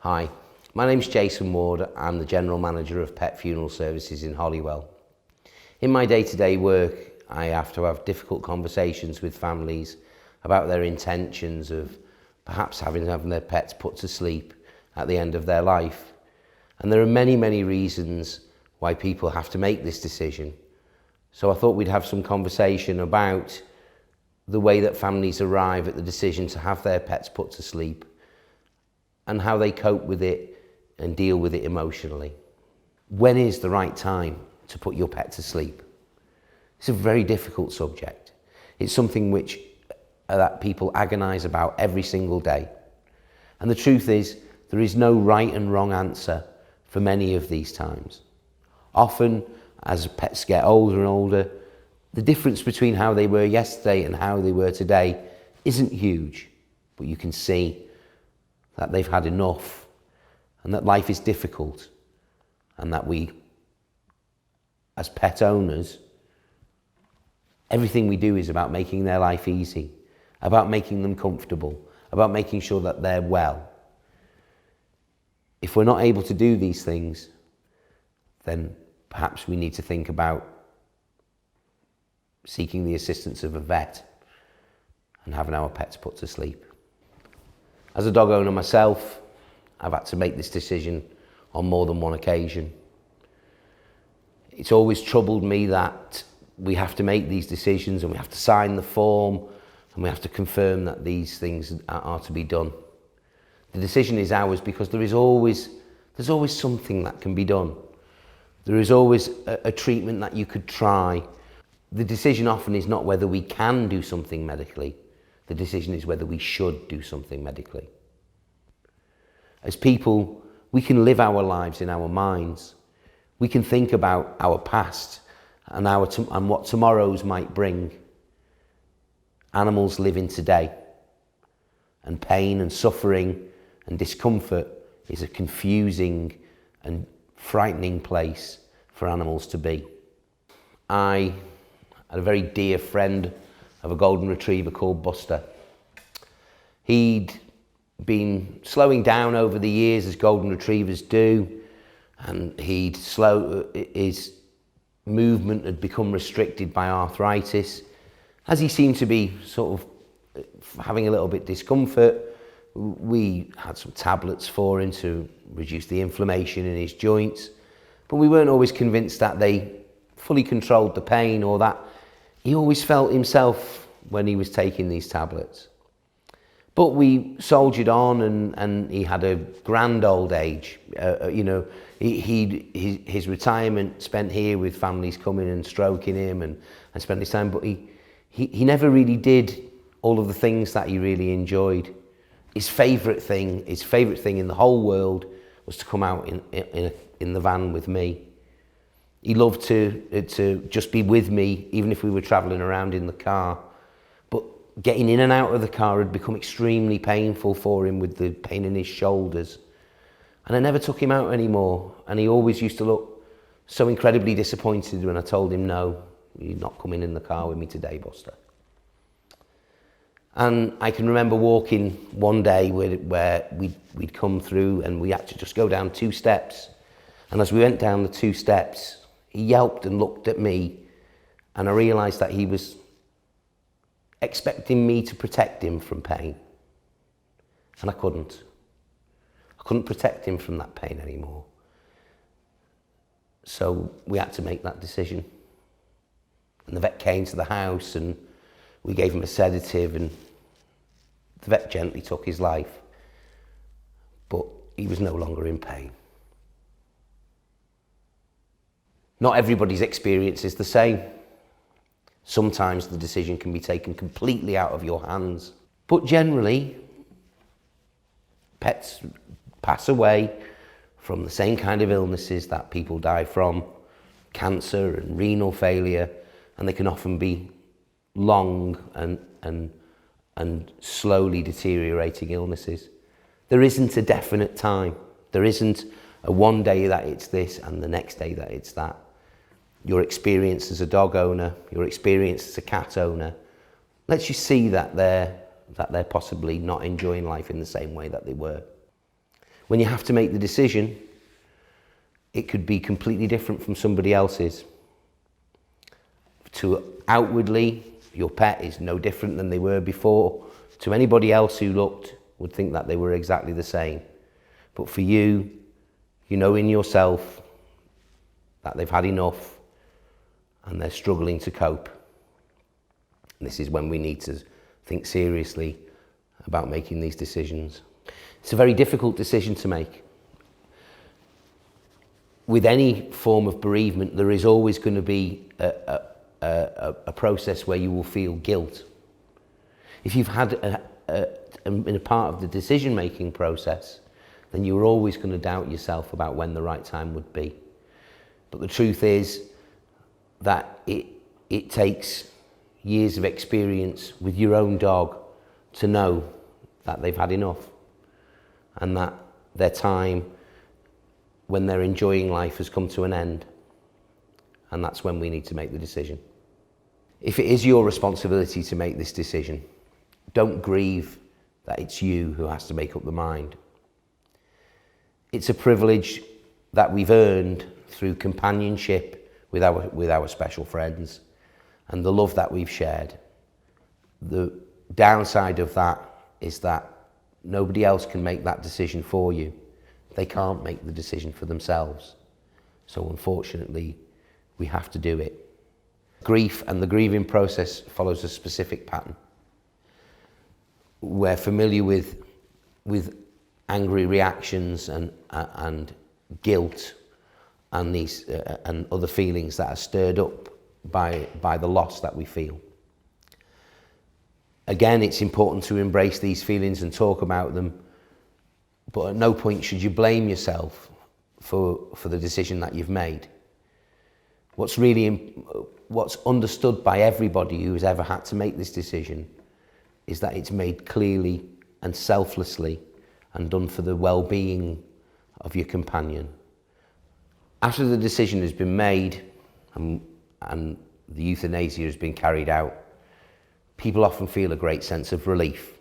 Hi, my name's Jason Ward. I'm the General Manager of Pet Funeral Services in Holywell. In my day-to-day work, I have to have difficult conversations with families about their intentions of perhaps having their pets put to sleep at the end of their life. And there are many, many reasons why people have to make this decision. So I thought we'd have some conversation about the way that families arrive at the decision to have their pets put to sleep and how they cope with it and deal with it emotionally. When is the right time to put your pet to sleep? It's a very difficult subject. It's something that people agonise about every single day. And the truth is, there is no right and wrong answer for many of these times. Often, as pets get older and older, the difference between how they were yesterday and how they were today isn't huge, but you can see that they've had enough and that life is difficult, and that we, as pet owners, everything we do is about making their life easy, about making them comfortable, about making sure that they're well. If we're not able to do these things, then perhaps we need to think about seeking the assistance of a vet and having our pets put to sleep. As a dog owner myself, I've had to make this decision on more than one occasion. It's always troubled me that we have to make these decisions and we have to sign the form and we have to confirm that these things are to be done. The decision is ours because there's always something that can be done. There is always a treatment that you could try. The decision often is not whether we can do something medically. The decision is whether we should do something medically. As people, we can live our lives in our minds. We can think about our past and what tomorrows might bring. Animals live in today, and pain and suffering and discomfort is a confusing and frightening place for animals to be. I had a very dear friend of a golden retriever called Buster. He'd been slowing down over the years, as golden retrievers do, and his movement had become restricted by arthritis. As he seemed to be sort of having a little bit discomfort, we had some tablets for him to reduce the inflammation in his joints, but we weren't always convinced that they fully controlled the pain, or that he always felt himself when he was taking these tablets. But we soldiered on, and he had a grand old age. His retirement spent here with families coming and stroking him and spending his time, but he never really did all of the things that he really enjoyed. His favourite thing in the whole world was to come out in the van with me. He loved to just be with me, even if we were travelling around in the car. But getting in and out of the car had become extremely painful for him, with the pain in his shoulders. And I never took him out anymore. And he always used to look so incredibly disappointed when I told him, "No, you're not coming in the car with me today, Buster." And I can remember walking one day where we'd come through, and we had to just go down 2 steps. And as we went down the 2 steps, he yelped and looked at me, and I realised that he was expecting me to protect him from pain. And I couldn't. I couldn't protect him from that pain anymore. So we had to make that decision. And the vet came to the house, and we gave him a sedative, and the vet gently took his life. But he was no longer in pain. Not everybody's experience is the same. Sometimes the decision can be taken completely out of your hands. But generally, pets pass away from the same kind of illnesses that people die from: cancer and renal failure, and they can often be long and slowly deteriorating illnesses. There isn't a definite time. There isn't a one day that it's this and the next day that it's that. Your experience as a dog owner, your experience as a cat owner, lets you see that they're possibly not enjoying life in the same way that they were. When you have to make the decision, it could be completely different from somebody else's. To outwardly, your pet is no different than they were before. To anybody else who looked, would think that they were exactly the same. But for you, you know in yourself that they've had enough and they're struggling to cope. And this is when we need to think seriously about making these decisions. It's a very difficult decision to make. With any form of bereavement, there is always going to be a process where you will feel guilt. If you've had been a part of the decision-making process, then you're always going to doubt yourself about when the right time would be. But the truth is that it takes years of experience with your own dog to know that they've had enough and that their time when they're enjoying life has come to an end. And that's when we need to make the decision. If it is your responsibility to make this decision, don't grieve that it's you who has to make up the mind. It's a privilege that we've earned through companionship with our special friends and the love that we've shared. The downside of that is that nobody else can make that decision for you. They can't make the decision for themselves. So unfortunately, we have to do it. Grief and the grieving process follows a specific pattern. We're familiar with angry reactions and guilt and these and other feelings that are stirred up by the loss that we feel. Again, it's important to embrace these feelings and talk about them, but at no point should you blame yourself for the decision that you've made. What's understood by everybody who has ever had to make this decision is that it's made clearly and selflessly and done for the well-being of your companion. After the decision has been made and the euthanasia has been carried out, people often feel a great sense of relief.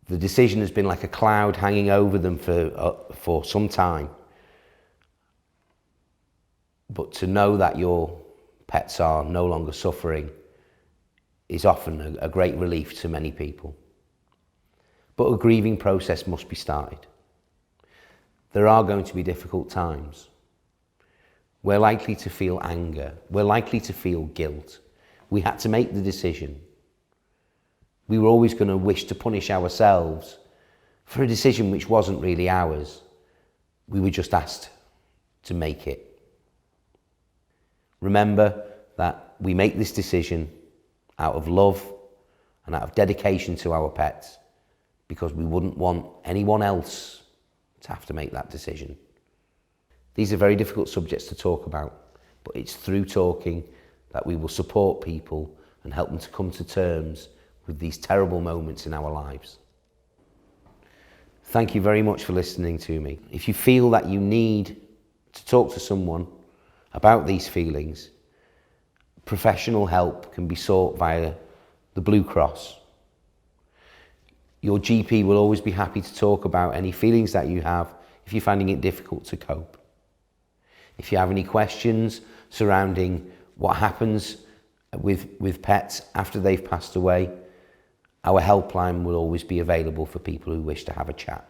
The decision has been like a cloud hanging over them for some time. But to know that your pets are no longer suffering is often a great relief to many people. But a grieving process must be started. There are going to be difficult times. We're likely to feel anger. We're likely to feel guilt. We had to make the decision. We were always going to wish to punish ourselves for a decision which wasn't really ours. We were just asked to make it. Remember that we make this decision out of love and out of dedication to our pets because we wouldn't want anyone else to have to make that decision. These are very difficult subjects to talk about, but it's through talking that we will support people and help them to come to terms with these terrible moments in our lives. Thank you very much for listening to me. If you feel that you need to talk to someone about these feelings, professional help can be sought via the Blue Cross. Your GP will always be happy to talk about any feelings that you have if you're finding it difficult to cope. If you have any questions surrounding what happens with pets after they've passed away, our helpline will always be available for people who wish to have a chat.